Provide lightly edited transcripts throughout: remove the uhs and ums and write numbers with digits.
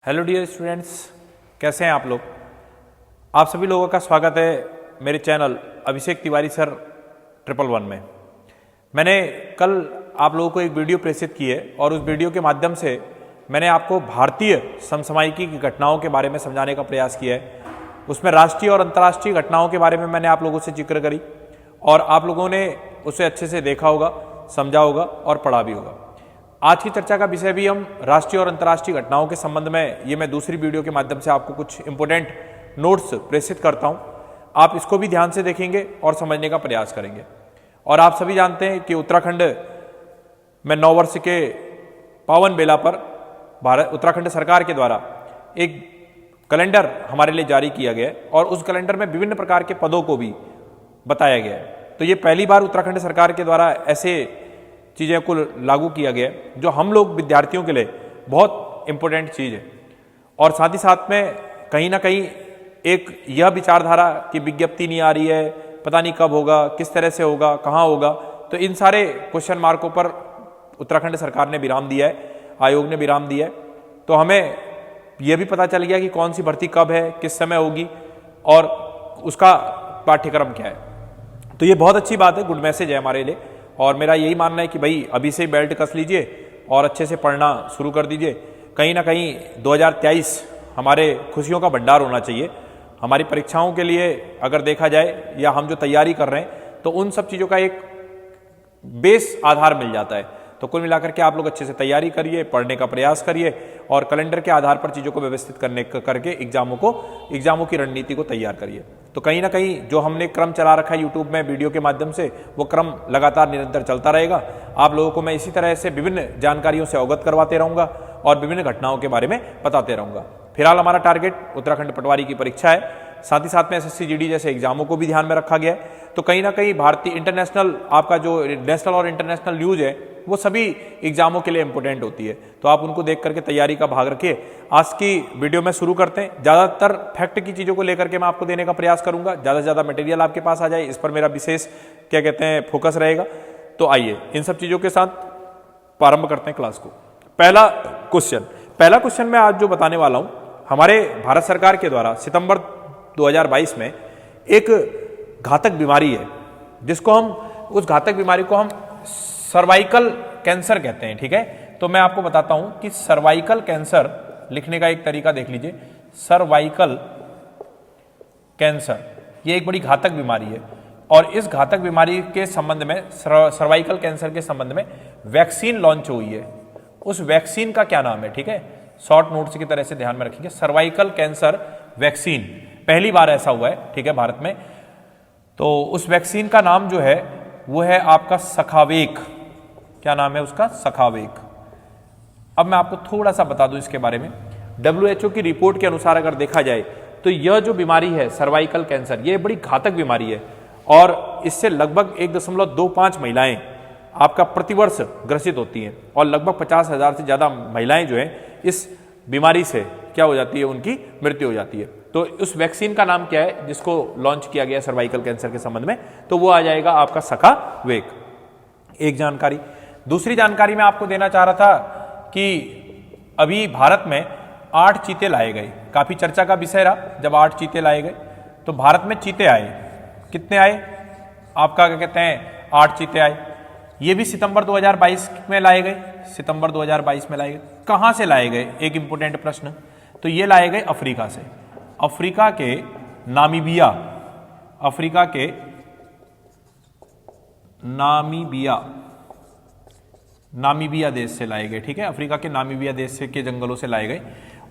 Hello dear students, कैसे हैं आप लोग। आप सभी लोगों का स्वागत है मेरे चैनल अभिषेक तिवारी सर 111 में। मैंने कल आप लोगों को एक वीडियो प्रेषित की है और उस वीडियो के माध्यम से मैंने आपको भारतीय समसामयिकी की घटनाओं के बारे में समझाने का प्रयास किया है। उसमें राष्ट्रीय और अंतर्राष्ट्रीय घटनाओं के बारे में मैंने आप लोगों से जिक्र करी और आप लोगों ने उसे अच्छे से देखा होगा, समझा होगा और पढ़ा भी होगा। आज की चर्चा का विषय भी हम राष्ट्रीय और अंतर्राष्ट्रीय घटनाओं के संबंध में ये मैं दूसरी वीडियो के माध्यम से आपको कुछ इंपॉर्टेंट नोट्स प्रेषित करता हूं। आप इसको भी ध्यान से देखेंगे और समझने का प्रयास करेंगे। और आप सभी जानते हैं कि उत्तराखंड में 9 वर्ष के पावन बेला पर उत्तराखंड सरकार के द्वारा एक कैलेंडर हमारे लिए जारी किया गया है और उस कैलेंडर में विभिन्न प्रकार के पदों को भी बताया गया है। तो ये पहली बार उत्तराखंड सरकार के द्वारा ऐसे चीज़ें को लागू किया गया जो हम लोग विद्यार्थियों के लिए बहुत इंपॉर्टेंट चीज़ है। और साथ ही साथ में कहीं ना कहीं एक यह विचारधारा की विज्ञप्ति नहीं आ रही है, पता नहीं कब होगा, किस तरह से होगा, कहाँ होगा। तो इन सारे क्वेश्चन मार्कों पर उत्तराखंड सरकार ने विराम दिया है, आयोग ने विराम दिया है। तो हमें यह भी पता चल गया कि कौन सी भर्ती कब है, किस समय होगी और उसका पाठ्यक्रम क्या है। तो ये बहुत अच्छी बात है, गुड मैसेज है हमारे लिए। और मेरा यही मानना है कि भाई अभी से बेल्ट कस लीजिए और अच्छे से पढ़ना शुरू कर दीजिए। कहीं ना कहीं 2023 हमारे खुशियों का भंडार होना चाहिए। हमारी परीक्षाओं के लिए अगर देखा जाए या हम जो तैयारी कर रहे हैं तो उन सब चीज़ों का एक बेस आधार मिल जाता है। तो कुल मिलाकर के आप लोग अच्छे से तैयारी करिए, पढ़ने का प्रयास करिए और कैलेंडर के आधार पर चीज़ों को व्यवस्थित करके एग्जामों की रणनीति को तैयार करिए। तो कहीं ना कहीं जो हमने क्रम चला रखा है यूट्यूब में वीडियो के माध्यम से, वो क्रम लगातार निरंतर चलता रहेगा। आप लोगों को मैं इसी तरह से विभिन्न जानकारियों से अवगत करवाते रहूँगा और विभिन्न घटनाओं के बारे में बताते रहूँगा। फिलहाल हमारा टारगेट उत्तराखंड पटवारी की परीक्षा है, साथ ही साथ में SSC GD जैसे एग्जामों को भी ध्यान में रखा गया है। तो कहीं ना कहीं भारतीय इंटरनेशनल आपका जो नेशनल और इंटरनेशनल न्यूज़ है वो सभी एग्जामों के लिए इंपॉर्टेंट होती है। तो आप उनको देख करके तैयारी का भाग रखिए। आज की वीडियो में शुरू करते हैं। ज़्यादातर फैक्ट की चीज़ों को लेकर के मैं आपको देने का प्रयास करूंगा, ज़्यादा से ज़्यादा मटेरियल आपके पास आ जाए, इस पर मेरा विशेष फोकस रहेगा। तो आइए इन सब चीज़ों के साथ प्रारंभ करते हैं क्लास को। पहला क्वेश्चन मैं आज जो बताने वाला हूँ, हमारे भारत सरकार के द्वारा सितंबर 2022 में एक घातक बीमारी है जिसको उस घातक बीमारी को हम सर्वाइकल कैंसर कहते हैं। ठीक है, तो मैं आपको बताता हूं कि सर्वाइकल कैंसर लिखने का एक तरीका देख लीजिए। सर्वाइकल कैंसर ये एक बड़ी घातक बीमारी है और इस घातक बीमारी के संबंध में, सर्वाइकल कैंसर के संबंध में वैक्सीन लॉन्च हुई है। उस वैक्सीन का क्या नाम है? ठीक है, शॉर्ट नोट्स की तरह से ध्यान में रखिए। सर्वाइकल कैंसर वैक्सीन पहली बार ऐसा हुआ है, ठीक है, भारत में। तो उस वैक्सीन का नाम जो है वो है आपका सखावेक। क्या नाम है उसका? सखावेक। अब मैं आपको थोड़ा सा बता दूं इसके बारे में। WHO की रिपोर्ट के अनुसार अगर देखा जाए तो यह जो बीमारी है सर्वाइकल कैंसर, ये बड़ी घातक बीमारी है और इससे लगभग 1.25 महिलाएं आपका प्रतिवर्ष ग्रसित होती हैं और लगभग 50,000 से ज्यादा महिलाएं जो हैं इस बीमारी से क्या हो जाती है, उनकी मृत्यु हो जाती है। तो उस वैक्सीन का नाम क्या है जिसको लॉन्च किया गया सर्वाइकल कैंसर के संबंध में? तो वो आ जाएगा आपका सखावेक। एक जानकारी। दूसरी जानकारी मैं आपको देना चाह रहा था कि अभी भारत में 8 चीते लाए गए। काफी चर्चा का विषय रहा जब 8 चीते लाए गए। तो भारत में चीते आए, कितने आए आपका? क्या कहते हैं, 8 चीते आए। ये भी सितंबर 2022 में लाए गए। सितंबर 2022 में लाए गए। कहां से लाए गए? एक इंपोर्टेंट प्रश्न। तो ये लाए गए अफ्रीका से। अफ्रीका के नामीबिया देश से लाए गए। ठीक है, अफ्रीका के नामीबिया देश से के जंगलों से लाए गए।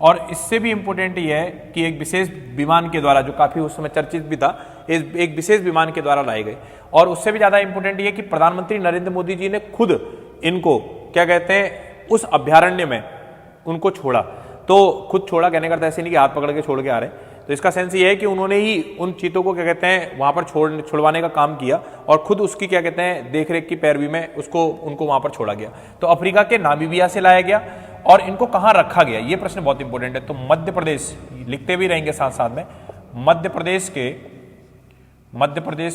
और इससे भी इंपोर्टेंट ये है कि एक विशेष विमान के द्वारा, जो काफी उस समय चर्चित भी था, एक विशेष विमान के द्वारा लाए गए। और उससे भी ज्यादा इंपोर्टेंट ये कि प्रधानमंत्री नरेंद्र मोदी जी ने खुद इनको क्या कहते हैं उस अभ्यारण्य में उनको छोड़ा। तो खुद छोड़ा कहने का अर्थ ऐसे नहीं कि हाथ पकड़ के छोड़ के आ रहे हैं। तो इसका सेंस ये है कि उन्होंने ही उन चीतों को क्या कहते हैं वहां पर छुड़वाने का काम किया और खुद उसकी क्या कहते हैं देखरेख की पैरवी में उनको वहां पर छोड़ा गया। तो अफ्रीका के नामीबिया से लाया गया। और इनको कहां रखा गया, ये प्रश्न बहुत इंपॉर्टेंट है। तो मध्य प्रदेश, लिखते भी रहेंगे साथ साथ में, मध्य प्रदेश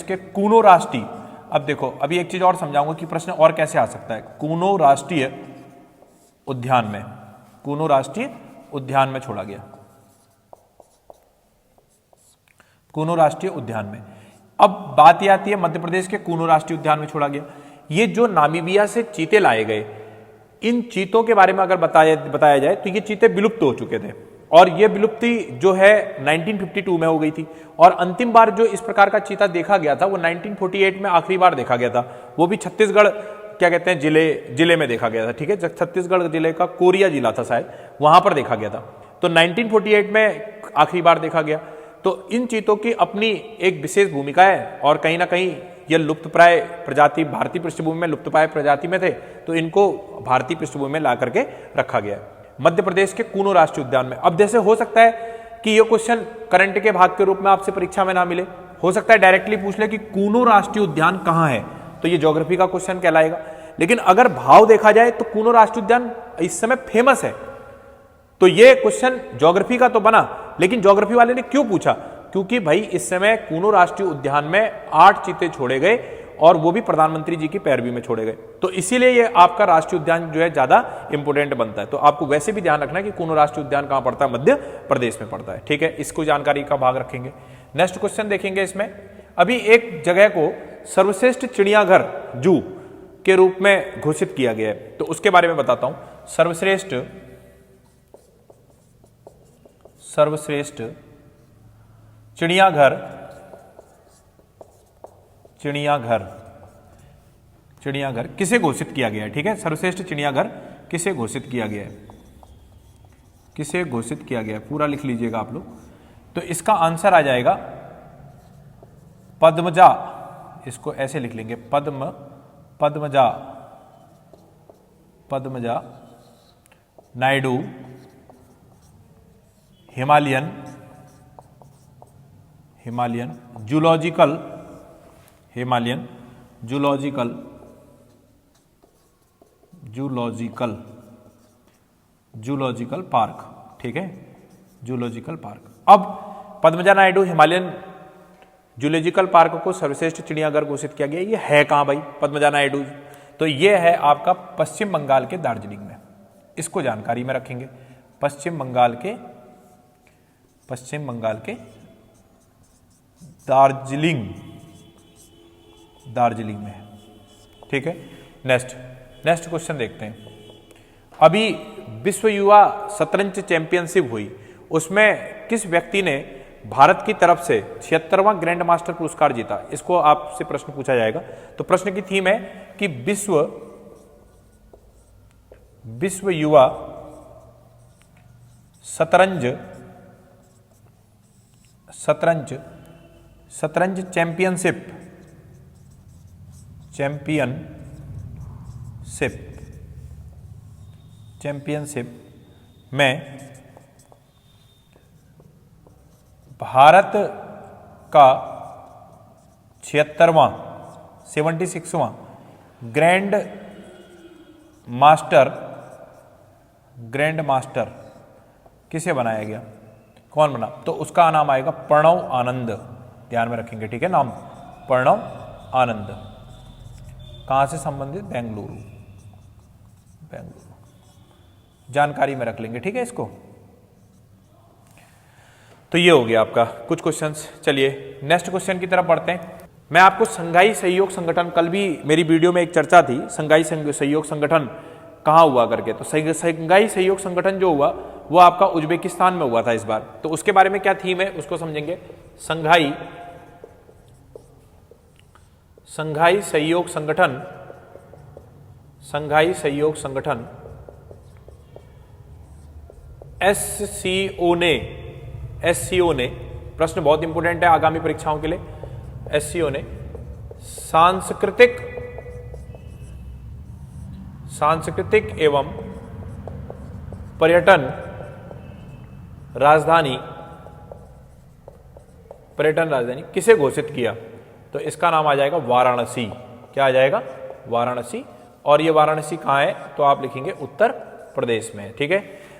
के कूनो राष्ट्रीय, अब देखो अभी एक चीज और समझाऊंगा कि प्रश्न और कैसे आ सकता है। कूनो राष्ट्रीय उद्यान में, कूनो राष्ट्रीय उद्यान में छोड़ा गया, कूनो राष्ट्रीय उद्यान में। अब बात यह आती है मध्य प्रदेश के कूनो राष्ट्रीय उद्यान में छोड़ा गया। ये जो नामीबिया से चीते लाए गए, इन चीतों के बारे में अगर बताया जाए तो ये चीते विलुप्त हो चुके थे और ये विलुप्ति जो है 1952 में हो गई थी और अंतिम बार जो इस प्रकार का चीता देखा गया था वो 1948 में आखिरी बार देखा गया था। वो भी छत्तीसगढ़ क्या कहते हैं जिले में देखा गया था, ठीक है, छत्तीसगढ़ जिले का कोरिया जिला था शायद, वहां पर देखा गया था। तो 1948 में आखिरी बार देखा गया। तो इन चीतों की अपनी एक विशेष भूमिका है और कहीं ना कहीं यह लुप्तप्राय प्रजाति, भारतीय पृष्ठभूमि में लुप्तप्राय प्रजाति में थे, तो इनको भारतीय पृष्ठभूमि में ला करके रखा गया मध्य प्रदेश के कूनो राष्ट्रीय उद्यान में। अब जैसे हो सकता है कि यह क्वेश्चन करंट के भाग के रूप में आपसे परीक्षा में ना मिले, हो सकता है डायरेक्टली पूछ ले कि कूनो राष्ट्रीय उद्यान कहां है, तो ये ज्योग्राफी का क्वेश्चन कहलाएगा। लेकिन अगर भाव देखा जाए तो कूनो राष्ट्रीय उद्यान इस समय फेमस है, तो ये क्वेश्चन ज्योग्राफी का तो बना, लेकिन ज्योग्राफी वाले ने क्यों पूछा? क्योंकि भाई इस समय कूनो राष्ट्रीय उद्यान में 8 चीते छोड़े गए और वो भी प्रधानमंत्री जी की पैरवी में छोड़े गए, तो इसीलिए ये आपका राष्ट्रीय उद्यान जो है ज्यादा इंपोर्टेंट बनता है। तो आपको वैसे भी ध्यान रखना है कि कूनो राष्ट्रीय उद्यान कहां पड़ता है, मध्य प्रदेश में पड़ता है, ठीक है, इसको जानकारी का भाग रखेंगे। नेक्स्ट क्वेश्चन देखेंगे इसमें, अभी एक जगह को सर्वश्रेष्ठ चिड़ियाघर जू के रूप में घोषित किया गया है, तो उसके बारे में बताता हूं। सर्वश्रेष्ठ चिड़ियाघर किसे घोषित किया गया है, ठीक है, सर्वश्रेष्ठ चिड़ियाघर किसे घोषित किया गया है, किसे घोषित किया गया है, पूरा लिख लीजिएगा आप लोग। तो इसका आंसर आ जाएगा पद्मजा, इसको ऐसे लिख लेंगे, Padmaja Naidu Himalayan zoological park, ठीक है, जूलॉजिकल पार्क। अब Padmaja Naidu Himalayan zoological park को सर्वश्रेष्ठ चिड़ियाघर घोषित किया गया। ये है कहां भाई पद्मजा नायडू? तो ये है आपका पश्चिम बंगाल के दार्जिलिंग में, इसको जानकारी में रखेंगे। पश्चिम बंगाल के दार्जिलिंग में, ठीक है। नेक्स्ट क्वेश्चन देखते हैं। अभी विश्व युवा शतरंज चैंपियनशिप हुई, उसमें किस व्यक्ति ने भारत की तरफ से 76वां ग्रैंड मास्टर पुरस्कार जीता? इसको आपसे प्रश्न पूछा जाएगा। तो प्रश्न की थीम है कि विश्व युवा शतरंज चैंपियनशिप में भारत का 76वां ग्रैंड मास्टर किसे बनाया गया, कौन बना? तो उसका नाम आएगा प्रणव आनंद, ध्यान में रखेंगे, ठीक है, नाम प्रणव आनंद। कहां से संबंधित? बेंगलुरु, जानकारी में रख लेंगे, ठीक है इसको। तो ये हो गया आपका कुछ क्वेश्चंस। चलिए नेक्स्ट क्वेश्चन की तरफ बढ़ते हैं। मैं आपको संघाई सहयोग संगठन, कल भी मेरी वीडियो में एक चर्चा थी संघाई सहयोग संगठन कहाँ हुआ करके, तो संघाई सहयोग संगठन जो हुआ वो आपका उज्बेकिस्तान में हुआ था इस बार। तो उसके बारे में क्या थीम है उसको समझेंगे। संघाई सहयोग संगठन एससीओ ने, प्रश्न बहुत इंपोर्टेंट है आगामी परीक्षाओं के लिए, एससीओ ने सांस्कृतिक एवं पर्यटन राजधानी किसे घोषित किया? तो इसका नाम आ जाएगा वाराणसी। क्या आ जाएगा? वाराणसी। और ये वाराणसी कहाँ है? तो आप लिखेंगे उत्तर प्रदेश में, ठीक है।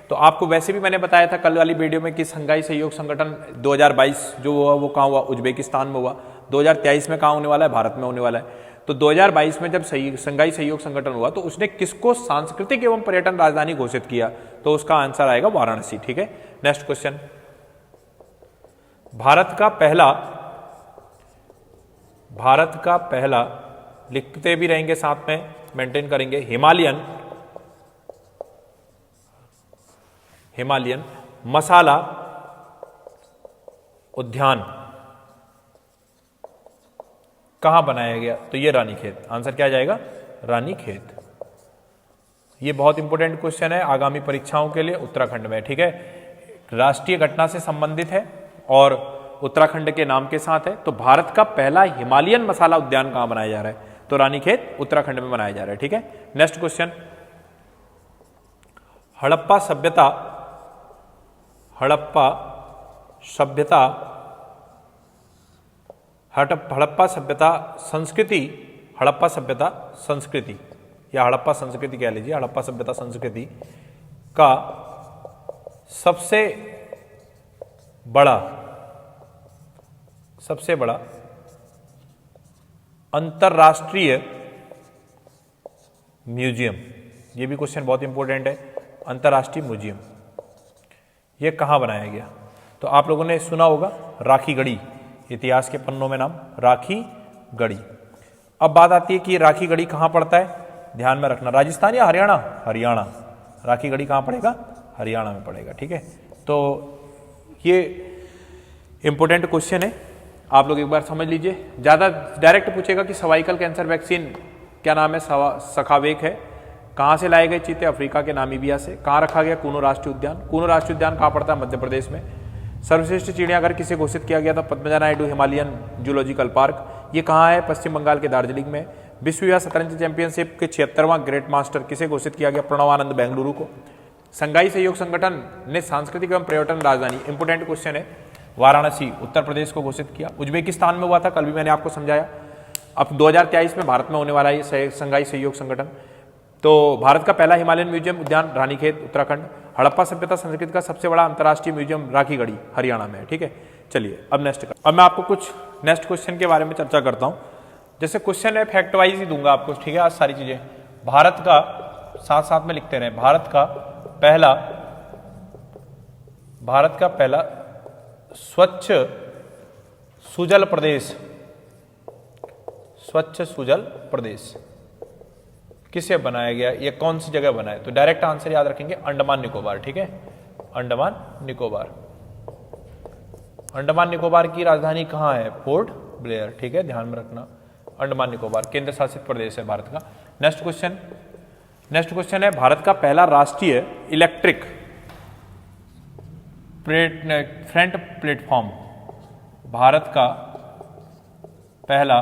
तो आपको वैसे भी मैंने बताया था कल वाली वीडियो में कि संघाई सहयोग संगठन 2022 जो हुआ वो कहाँ हुआ? उज्बेकिस्तान में हुआ। 2023 में कहाँ होने वाला है? भारत में होने वाला है। तो 2022 में जब संघाई सहयोग संगठन हुआ तो उसने किसको सांस्कृतिक एवं पर्यटन राजधानी घोषित किया? तो उसका आंसर आएगा वाराणसी। ठीक है, नेक्स्ट क्वेश्चन, भारत का पहला लिखते भी रहेंगे साथ में, मेंटेन करेंगे, हिमालयन मसाला उद्यान कहां बनाया गया? तो ये रानीखेत। आंसर क्या आ जाएगा? रानीखेत। ये बहुत इंपॉर्टेंट क्वेश्चन है आगामी परीक्षाओं के लिए उत्तराखंड में। ठीक है, राष्ट्रीय घटना से संबंधित है और उत्तराखंड के नाम के साथ है। तो भारत का पहला हिमालयन मसाला उद्यान कहां बनाया जा रहा है? तो रानीखेत उत्तराखंड में बनाया जा रहा है। ठीक है, नेक्स्ट क्वेश्चन, हड़प्पा सभ्यता संस्कृति या हड़प्पा संस्कृति कह लीजिए, हड़प्पा सभ्यता संस्कृति का सबसे बड़ा अंतरराष्ट्रीय म्यूजियम, ये भी क्वेश्चन बहुत इंपॉर्टेंट है, अंतरराष्ट्रीय म्यूजियम ये कहां बनाया गया? तो आप लोगों ने सुना होगा राखीगढ़ी, इतिहास के पन्नों में नाम राखीगढ़ी। अब बात आती है कि राखीगढ़ी कहां पड़ता है, ध्यान में रखना, राजस्थान या हरियाणा? हरियाणा। राखीगढ़ी कहां पड़ेगा? हरियाणा में पड़ेगा। ठीक है, तो ये इंपॉर्टेंट क्वेश्चन है, आप लोग एक बार समझ लीजिए। ज्यादा डायरेक्ट पूछेगा कि सर्वाइकल कैंसर वैक्सीन क्या नाम है? सखावेक है। कहां से लाए गए चीते? अफ्रीका के नामीबिया से। कहां रखा गया? कूनो राष्ट्रीय उद्यान। कूनो राष्ट्रीय उद्यान कहां पड़ता है? मध्य प्रदेश में। सर्वश्रेष्ठ चिड़ियाघर किसे घोषित किया गया था? Padmaja Naidu Himalayan zoological park. ये कहां है? पश्चिम बंगाल के दार्जिलिंग में। विश्व युवा शतरंज चैंपियनशिप के 76वां ग्रेट मास्टर किसे घोषित किया गया? प्रणवानंद बेंगलुरु को। संघाई सहयोग संगठन ने सांस्कृतिक एवं पर्यटन राजधानी, इंपोर्टेंट क्वेश्चन है, वाराणसी उत्तर प्रदेश को घोषित किया। उज्बेकिस्तान में हुआ था, कल भी मैंने आपको समझाया। अब 2023 में भारत में होने वाला है संघाई सहयोग संगठन। तो भारत का पहला हिमालयन म्यूजियम उद्यान रानीखेत उत्तराखंड। हड़प्पा सभ्यता संस्कृति का सबसे बड़ा अंतर्राष्ट्रीय म्यूजियम राखीगढ़ी हरियाणा में है। ठीक है, चलिए अब मैं आपको कुछ नेक्स्ट क्वेश्चन के बारे में चर्चा करता हूं। जैसे क्वेश्चन है फैक्ट वाइज ही दूंगा आपको। ठीक है, आज सारी चीजें भारत का साथ साथ में लिखते रहे। भारत का पहला स्वच्छ सुजल प्रदेश किसे बनाया गया? ये कौन सी जगह बना है? तो डायरेक्ट आंसर याद रखेंगे, अंडमान निकोबार। ठीक है, अंडमान निकोबार की राजधानी कहां है? Port Blair. ठीक है, ध्यान में रखना, अंडमान निकोबार केंद्र शासित प्रदेश है भारत का। नेक्स्ट क्वेश्चन है, भारत का पहला राष्ट्रीय इलेक्ट्रिक फ्रंट प्लेटफॉर्म। भारत का पहला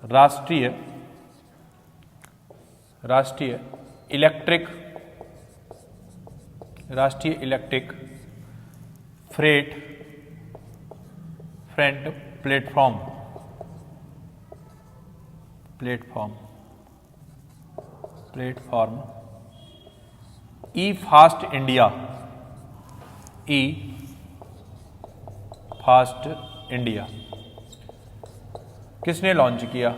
राष्ट्रीय इलेक्ट्रिक फ्रेट फ्रंट प्लेटफॉर्म ई फास्ट इंडिया किसने लॉन्च किया?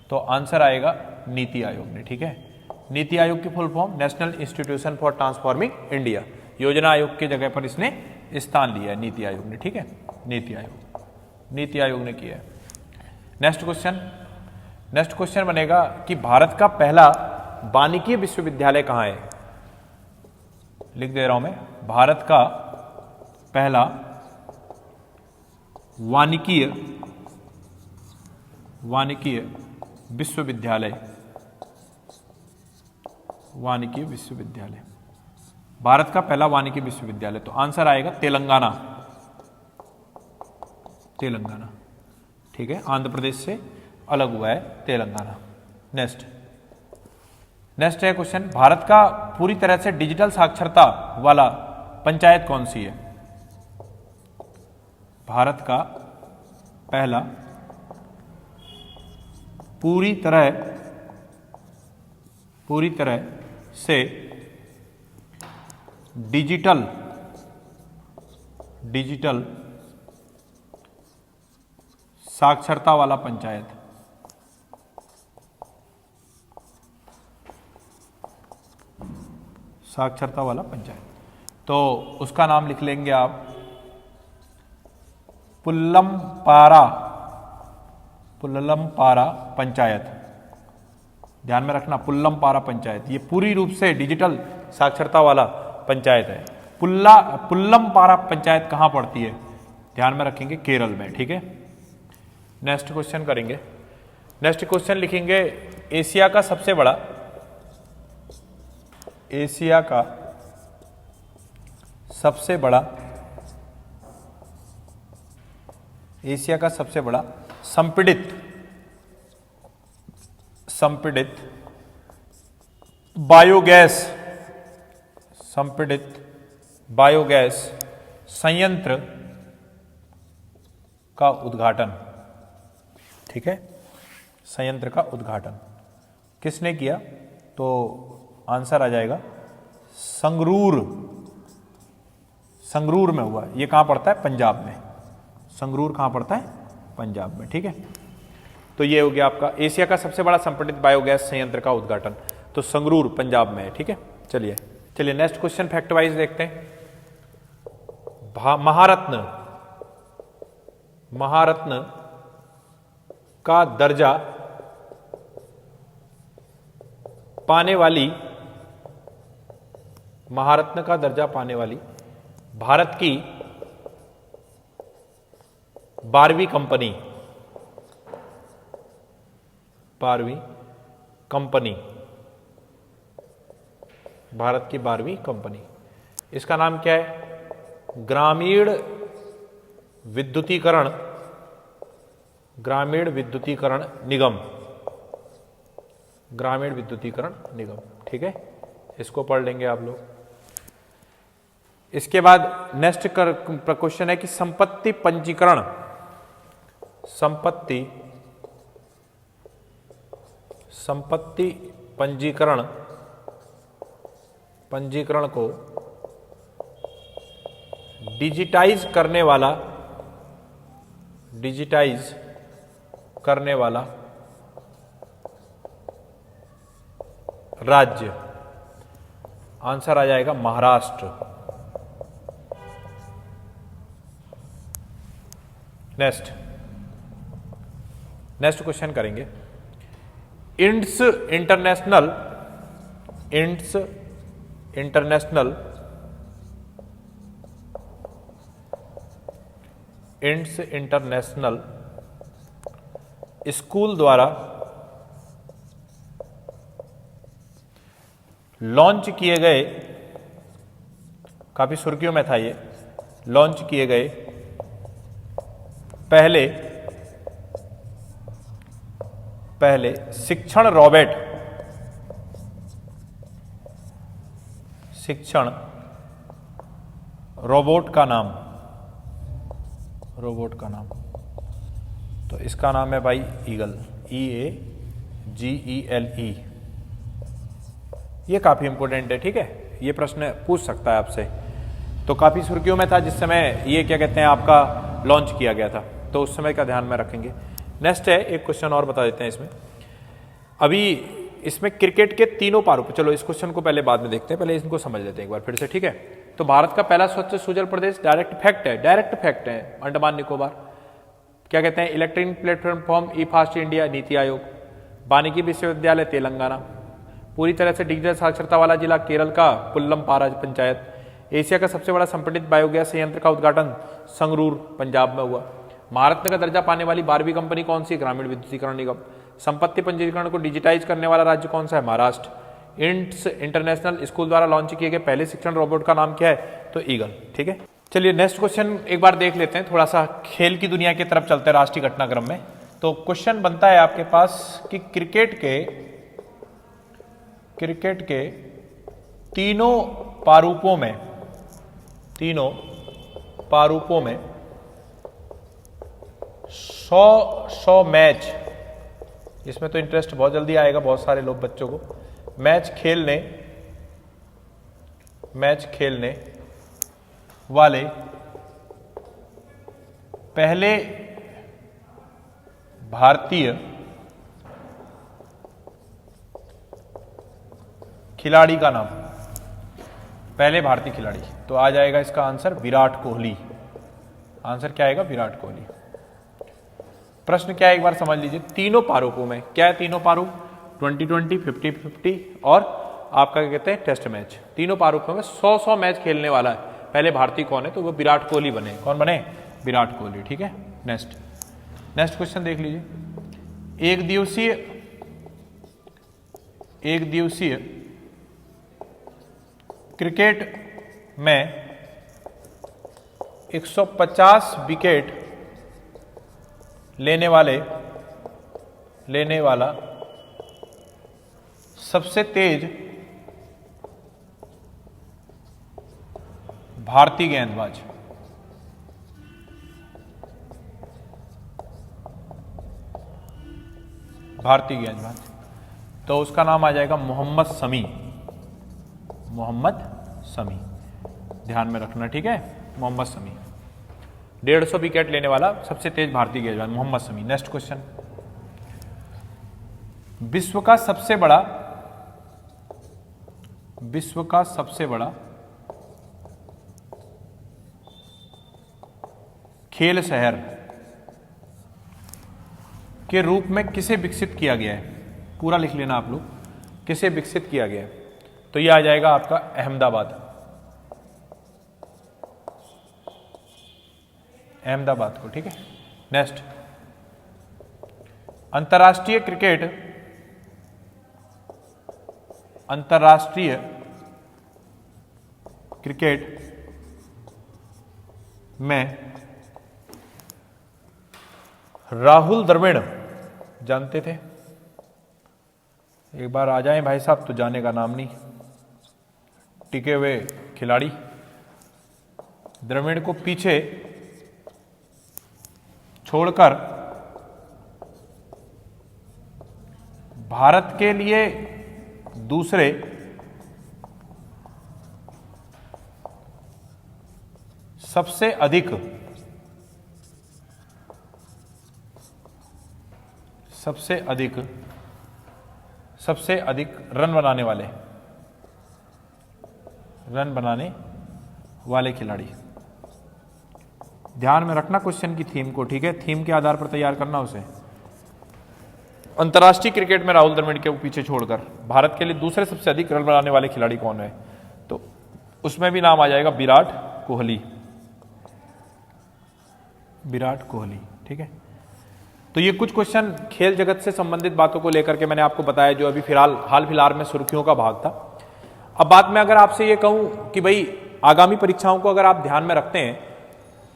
तो आंसर आएगा नीति आयोग ने। ठीक है, नीति आयोग की full form national institution for transforming India, योजना आयोग की जगह पर इसने स्थान लिया है नीति आयोग ने। ठीक है, नीति आयोग ने किया है। नेक्स्ट क्वेश्चन बनेगा कि भारत का पहला वानिकी विश्वविद्यालय कहां है? लिख दे रहा हूं मैं, भारत का पहला वानिकीय विश्वविद्यालय भारत का पहला वानिकी विश्वविद्यालय, तो आंसर आएगा तेलंगाना। ठीक है, आंध्र प्रदेश से अलग हुआ है तेलंगाना। नेक्स्ट है क्वेश्चन, भारत का पूरी तरह से डिजिटल साक्षरता वाला पंचायत कौन सी है? भारत का पहला पूरी तरह से डिजिटल साक्षरता वाला पंचायत साक्षरता वाला पंचायत, तो उसका नाम लिख लेंगे आप पुल्लमपारा पंचायत। ध्यान में रखना, पुल्लमपारा पंचायत, ये पूरी रूप से डिजिटल साक्षरता वाला पंचायत है। पुल्लमपारा पंचायत कहाँ पड़ती है, ध्यान में रखेंगे, केरल में। ठीक है, नेक्स्ट क्वेश्चन करेंगे। नेक्स्ट क्वेश्चन लिखेंगे, एशिया का सबसे बड़ा संपीड़ित बायोगैस संयंत्र का उद्घाटन। ठीक है, संयंत्र का उद्घाटन किसने किया, तो आंसर आ जाएगा संगरूर में हुआ। ये कहां पड़ता है, पंजाब में। संगरूर कहां पड़ता है, पंजाब में। ठीक है, तो ये हो गया आपका एशिया का सबसे बड़ा संपीड़ित बायोगैस संयंत्र का उद्घाटन, तो संगरूर पंजाब में है। ठीक है, चलिए नेक्स्ट क्वेश्चन फैक्ट वाइज देखते हैं। महारत्न का दर्जा पाने वाली भारत की 12वीं कंपनी, इसका नाम क्या है, ग्रामीण विद्युतीकरण निगम। ठीक है, इसको पढ़ लेंगे आप लोग। इसके बाद नेक्स्ट क्वेश्चन है कि संपत्ति पंजीकरण को डिजिटाइज करने वाला राज्य, आंसर आ जाएगा महाराष्ट्र। नेक्स्ट क्वेश्चन करेंगे, इंड्स इंटरनेशनल स्कूल द्वारा लॉन्च किए गए, काफी सुर्खियों में था ये, लॉन्च किए गए पहले शिक्षण रोबोट का नाम, तो इसका नाम है भाई ईगल, EAGELE। ये काफी इंपॉर्टेंट है। ठीक है, ये प्रश्न पूछ सकता है आपसे, तो काफी सुर्खियों में था जिस समय ये क्या कहते हैं आपका लॉन्च किया गया था, तो उस समय का ध्यान में रखेंगे। नेक्स्ट है, एक क्वेश्चन और बता देते हैं इसमें। अभी इसमें क्रिकेट के तीनों प्रारूप, चलो इस क्वेश्चन को पहले बाद में देखते हैं, पहले इनको समझ लेते हैं एक बार फिर से। ठीक है, तो भारत का पहला स्वच्छ सुजल प्रदेश डायरेक्ट फैक्ट है अंडमान निकोबार। क्या कहते हैं, इलेक्ट्रॉनिक प्लेटफॉर्म ई फास्ट इंडिया, नीति आयोग। वानिकी विश्वविद्यालय तेलंगाना। पूरी तरह से डिजिटल साक्षरता वाला जिला केरल का पुल्लमपारा पंचायत। एशिया का सबसे बड़ा संपीड़ित बायोगैस संयंत्र का उद्घाटन संगरूर पंजाब में हुआ। महारत्न का दर्जा पाने वाली 12वीं कंपनी कौन सी, ग्रामीण विद्युतीकरण निगम। संपत्ति पंजीकरण को डिजिटाइज करने वाला राज्य कौन सा है, महाराष्ट्र। इंड्स इंटरनेशनल स्कूल द्वारा लॉन्च किए गए पहले शिक्षण रोबोट का नाम क्या है, तो ईगल। ठीक है, चलिए नेक्स्ट क्वेश्चन एक बार देख लेते हैं, थोड़ा सा खेल की दुनिया की तरफ चलते हैं राष्ट्रीय घटनाक्रम में। तो क्वेश्चन बनता है आपके पास कि क्रिकेट के तीनों प्रारूपों में 100 मैच, इसमें तो इंटरेस्ट बहुत जल्दी आएगा बहुत सारे लोग बच्चों को, मैच खेलने वाले पहले भारतीय खिलाड़ी का नाम। पहले भारतीय खिलाड़ी, तो आ जाएगा इसका आंसर विराट कोहली। आंसर क्या आएगा? विराट कोहली। प्रश्न क्या है एक बार समझ लीजिए। तीनों प्रारूपों में, क्या है तीनों प्रारूप? 2020, 50-50 और आपका क्या कहते हैं टेस्ट मैच। तीनों प्रारूपों में 100-100 मैच खेलने वाला है पहले भारतीय कौन है? तो वो विराट कोहली बने। कौन बने? विराट कोहली। ठीक है, नेक्स्ट क्वेश्चन देख लीजिए। एक दिवसीय क्रिकेट में 150 विकेट लेने वाला सबसे तेज भारतीय गेंदबाज। तो उसका नाम आ जाएगा मोहम्मद शमी। ध्यान में रखना, ठीक है, मोहम्मद शमी। 150 विकेट लेने वाला सबसे तेज भारतीय गेंदबाज मोहम्मद शमी। Next question. विश्व का सबसे बड़ा खेल शहर के रूप में किसे विकसित किया गया है? पूरा लिख लेना आप लोग, किसे विकसित किया गया है? तो यह आ जाएगा आपका अहमदाबाद को। ठीक है, नेक्स्ट। अंतर्राष्ट्रीय क्रिकेट में राहुल द्रविड़ जानते थे? एक बार आ जाएं भाई साहब तो जाने का नाम नहीं। टिके हुए खिलाड़ी, द्रविड़ को पीछे छोड़कर भारत के लिए दूसरे सबसे अधिक रन बनाने वाले खिलाड़ी। ध्यान में रखना क्वेश्चन की थीम को, ठीक है, थीम के आधार पर तैयार करना उसे। अंतर्राष्ट्रीय क्रिकेट में राहुल द्रविड़ के पीछे छोड़कर भारत के लिए दूसरे सबसे अधिक रन बनाने वाले खिलाड़ी कौन है? तो उसमें भी नाम आ जाएगा विराट कोहली। ठीक है, तो ये कुछ क्वेश्चन खेल जगत से संबंधित बातों को लेकर के मैंने आपको बताया, जो अभी हाल फिलहाल में सुर्खियों का भाग था। अब बात में अगर आपसे ये कहूं कि भाई आगामी परीक्षाओं को अगर आप ध्यान में रखते हैं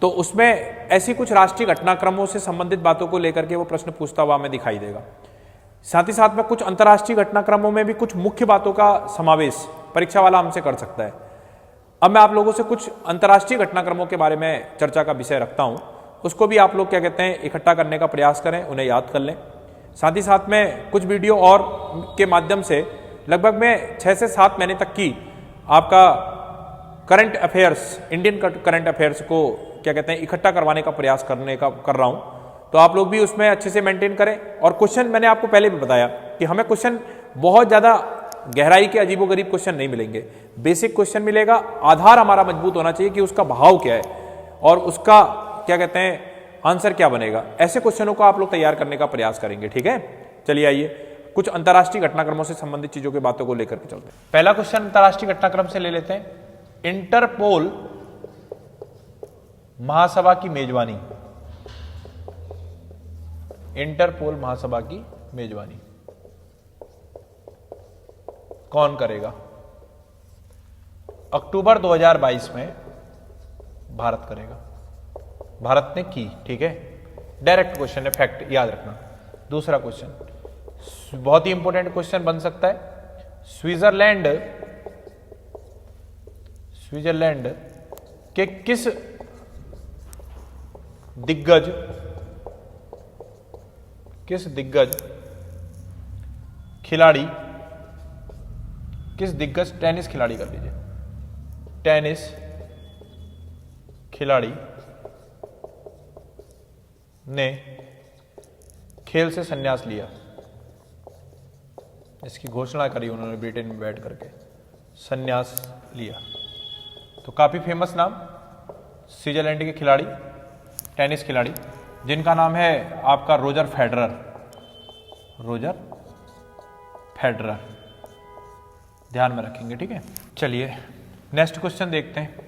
तो उसमें ऐसी कुछ राष्ट्रीय घटनाक्रमों से संबंधित बातों को लेकर के वो प्रश्न पूछता हुआ हमें दिखाई देगा। साथ ही साथ में कुछ अंतर्राष्ट्रीय घटनाक्रमों में भी कुछ मुख्य बातों का समावेश परीक्षा वाला हमसे कर सकता है। अब मैं आप लोगों से कुछ अंतर्राष्ट्रीय घटनाक्रमों के बारे में चर्चा का विषय रखता हूं, उसको भी आप लोग क्या कहते हैं इकट्ठा करने का प्रयास करें, उन्हें याद कर लें। साथ ही साथ में कुछ वीडियो और के माध्यम से लगभग मैं 6 से 7 महीने तक की आपका current affairs, Indian current affairs को क्या कहते हैं इकट्ठा करवाने का प्रयास कर रहा हूं। तो आप लोग भी उसमें अच्छे से मेंटेन करें। और क्वेश्चन मैंने आपको पहले भी बताया कि हमें क्वेश्चन बहुत ज़्यादा गहराई के अजीबोगरीब क्वेश्चन नहीं मिलेंगे, बेसिक क्वेश्चन मिलेगा। आधार हमारा मजबूत होना चाहिए कि उसका भाव क्या है और उसका क्या कहते हैं आंसर क्या बनेगा। ऐसे क्वेश्चनों को आप लोग तैयार करने का प्रयास करेंगे। ठीक है, चलिए आइए कुछ अंतर्राष्ट्रीय घटनाक्रमों से संबंधित चीजों की बातों को लेकर के चलते हैं। पहला क्वेश्चन अंतर्राष्ट्रीय घटनाक्रम से ले लेते हैं। इंटरपोल महासभा की मेजबानी कौन करेगा? अक्टूबर 2022 में भारत करेगा, भारत ने की। ठीक है, डायरेक्ट क्वेश्चन है, फैक्ट याद रखना। दूसरा क्वेश्चन बहुत ही इंपॉर्टेंट क्वेश्चन बन सकता है। स्विट्जरलैंड के किस दिग्गज टेनिस खिलाड़ी कर लीजिए, टेनिस खिलाड़ी ने खेल से संन्यास लिया? इसकी घोषणा करी उन्होंने ब्रिटेन में बैठ करके, संन्यास लिया। तो काफी फेमस नाम, स्विट्जरलैंड के खिलाड़ी, टेनिस खिलाड़ी, जिनका नाम है आपका रोजर फेडरर। रोजर फेडरर, ध्यान में रखेंगे, ठीक है। चलिए नेक्स्ट क्वेश्चन देखते हैं।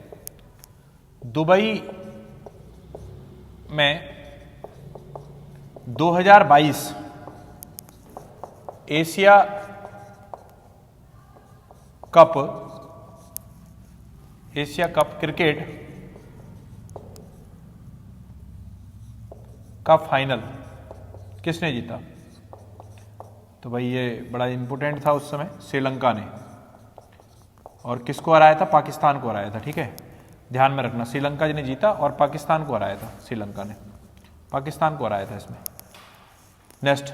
दुबई में 2022 एशिया कप क्रिकेट का फाइनल किसने जीता? तो भाई ये बड़ा इंपॉर्टेंट था उस समय, श्रीलंका ने। और किसको हराया था? पाकिस्तान को हराया था, ठीक है, ध्यान में रखना। श्रीलंका जी ने जीता और पाकिस्तान को हराया था, श्रीलंका ने पाकिस्तान को हराया था इसमें। नेक्स्ट,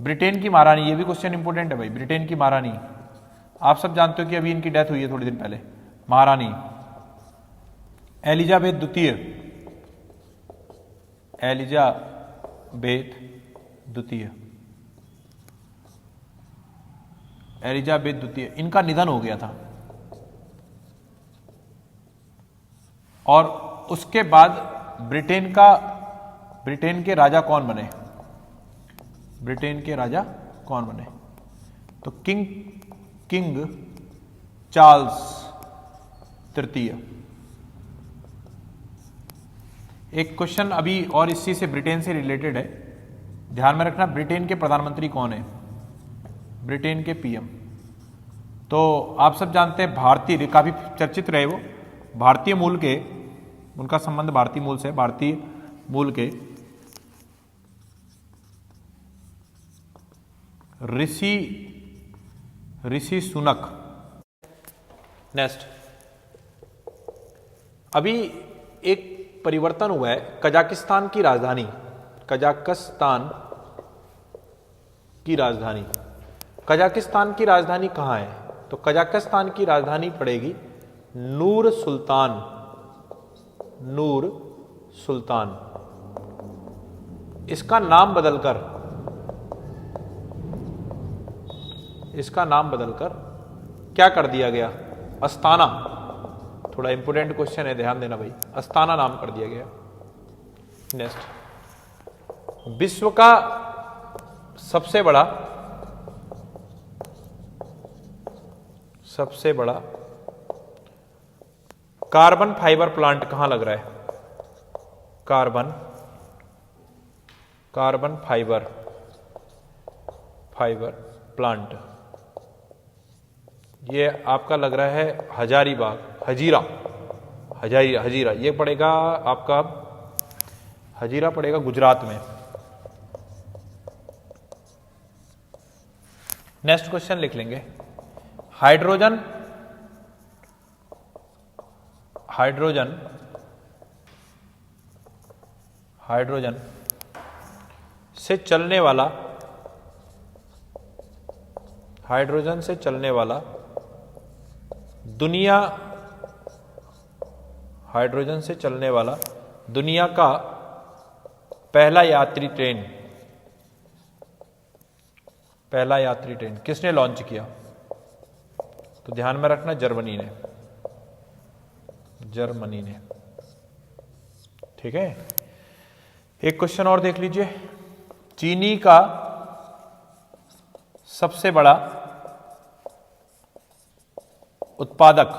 ब्रिटेन की महारानी, ये भी क्वेश्चन इंपॉर्टेंट है भाई। ब्रिटेन की महारानी, आप सब जानते हो कि अभी इनकी डेथ हुई है थोड़ी दिन पहले, महारानी एलिजाबेथ द्वितीय। एलिजाबेथ द्वितीय, एलिजाबेथ द्वितीय, इनका निधन हो गया था। और उसके बाद ब्रिटेन के राजा कौन बने? ब्रिटेन के राजा कौन बने? तो किंग चार्ल्स तृतीय। एक क्वेश्चन अभी और इसी से, ब्रिटेन से रिलेटेड है, ध्यान में रखना। ब्रिटेन के प्रधानमंत्री कौन है? ब्रिटेन के पीएम। तो आप सब जानते हैं, भारतीय, काफी चर्चित रहे वो, भारतीय मूल के, उनका संबंध भारतीय मूल से, भारतीय मूल के ऋषि सुनक। नेक्स्ट, अभी एक परिवर्तन हुआ है। कजाकिस्तान की राजधानी, कजाकिस्तान की राजधानी, कजाकिस्तान की राजधानी कहां है? तो कजाकिस्तान की राजधानी पड़ेगी नूर सुल्तान। नूर सुल्तान। इसका नाम बदलकर क्या कर दिया गया? अस्ताना। थोड़ा इंपोर्टेंट क्वेश्चन है, ध्यान देना भाई, अस्ताना नाम कर दिया गया। नेक्स्ट, विश्व का सबसे बड़ा कार्बन फाइबर प्लांट कहां लग रहा है? कार्बन फाइबर प्लांट, ये आपका लग रहा है हजारीबाग, हजीरा, ये पड़ेगा आपका, हजीरा पड़ेगा गुजरात में। नेक्स्ट क्वेश्चन लिख लेंगे। हाइड्रोजन से चलने वाला, दुनिया का पहला यात्री ट्रेन किसने लॉन्च किया? तो ध्यान में रखना, जर्मनी ने, ठीक है। एक क्वेश्चन और देख लीजिए। चीनी का सबसे बड़ा उत्पादक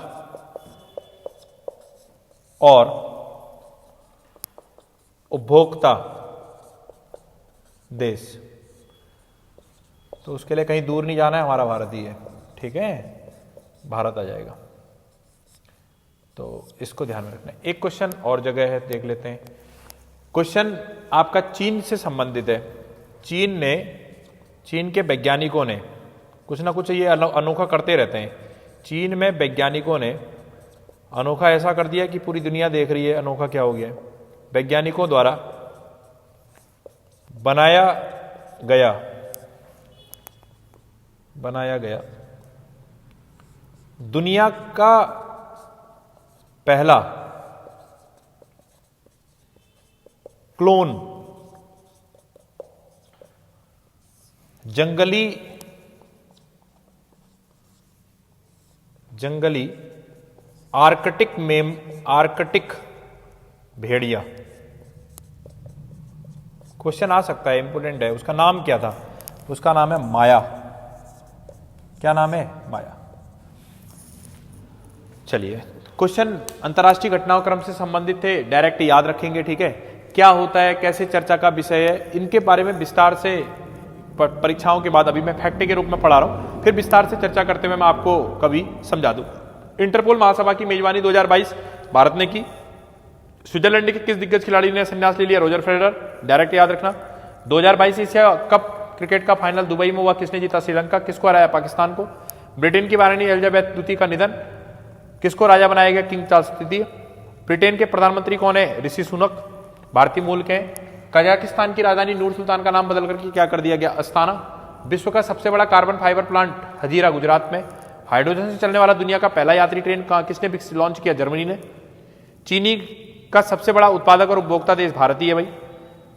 और उपभोक्ता देश, तो उसके लिए कहीं दूर नहीं जाना है, हमारा भारत ही है, ठीक है, भारत आ जाएगा। तो इसको ध्यान में रखना है। एक क्वेश्चन और जगह है, देख लेते हैं। क्वेश्चन आपका चीन से संबंधित है। चीन के वैज्ञानिकों ने कुछ ना कुछ ये अनोखा करते रहते हैं। चीन में वैज्ञानिकों ने अनोखा ऐसा कर दिया कि पूरी दुनिया देख रही है अनोखा क्या हो गया। वैज्ञानिकों द्वारा बनाया गया दुनिया का पहला क्लोन जंगली आर्कटिक भेड़िया, क्वेश्चन आ सकता है, इंपोर्टेंट है। उसका नाम क्या था? उसका नाम है माया। क्या नाम है? माया। चलिए, क्वेश्चन अंतर्राष्ट्रीय घटनाओं क्रम से संबंधित थे, डायरेक्ट याद रखेंगे, ठीक है। क्या होता है, कैसे चर्चा का विषय है, इनके बारे में विस्तार से परीक्षाओं के बाद, अभी मैं फैक्ट के रूप में पढ़ा रहा हूं, फिर विस्तार से चर्चा करते हुए मैं आपको कभी समझा दूं। इंटरपोल महासभा की मेजबानी 2022 भारत ने की। स्विट्जरलैंड के किस दिग्गज खिलाड़ी ने संन्यास ले लिया? रोजर फेडरर, डायरेक्ट याद रखना। 2022 एशिया कप क्रिकेट का फाइनल दुबई में हुआ, किसने जीता? श्रीलंका। किसको हराया? पाकिस्तान को। ब्रिटेन की महारानी एलिजाबेथ द्वितीय का निधन, किसको राजा बनाया गया? किंग चार्ल्स तृतीय। ब्रिटेन के प्रधानमंत्री कौन है? ऋषि सुनक, भारतीय मूल के हैं। कजाकिस्तान की राजधानी नूर सुल्तान का नाम बदल करके क्या कर दिया गया? अस्ताना। विश्व का सबसे बड़ा carbon fibre plant Hazira, Gujarat में। हाइड्रोजन से चलने वाला दुनिया का पहला यात्री ट्रेन किसने लॉन्च किया? जर्मनी ने। चीनी का सबसे बड़ा उत्पादक और उपभोक्ता देश भारत ही है भाई।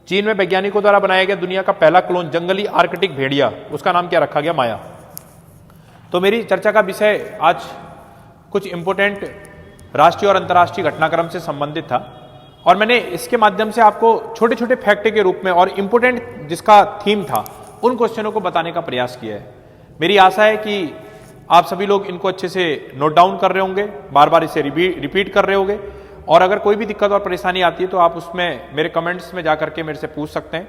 चीन में वैज्ञानिकों द्वारा बनाया गया दुनिया का पहला क्लोन जंगली आर्कटिक भेड़िया, उसका नाम क्या रखा गया? माया। तो मेरी चर्चा का विषय आज कुछ इंपोर्टेंट राष्ट्रीय और अंतर्राष्ट्रीय घटनाक्रम से संबंधित था, और मैंने इसके माध्यम से आपको छोटे छोटे फैक्ट के रूप में और इंपोर्टेंट जिसका थीम था उन क्वेश्चनों को बताने का प्रयास किया है। मेरी आशा है कि आप सभी लोग इनको अच्छे से नोट डाउन कर रहे होंगे, बार बार इसे रिपीट कर रहे होंगे, और अगर कोई भी दिक्कत और परेशानी आती है तो आप उसमें मेरे कमेंट्स में जा करके मेरे से पूछ सकते हैं।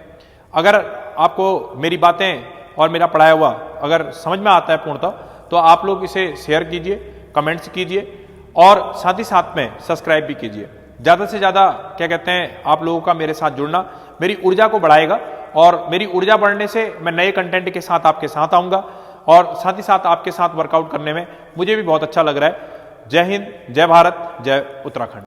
अगर आपको मेरी बातें और मेरा पढ़ाया हुआ अगर समझ में आता है पूर्णतः, तो आप लोग इसे शेयर कीजिए, कमेंट्स कीजिए, और साथ ही साथ में सब्सक्राइब भी कीजिए। ज़्यादा से ज़्यादा क्या कहते हैं, आप लोगों का मेरे साथ जुड़ना मेरी ऊर्जा को बढ़ाएगा, और मेरी ऊर्जा बढ़ने से मैं नए कंटेंट के साथ आपके साथ आऊँगा, और साथ ही साथ आपके साथ वर्कआउट करने में मुझे भी बहुत अच्छा लग रहा है। जय हिंद, जय भारत, जय उत्तराखंड।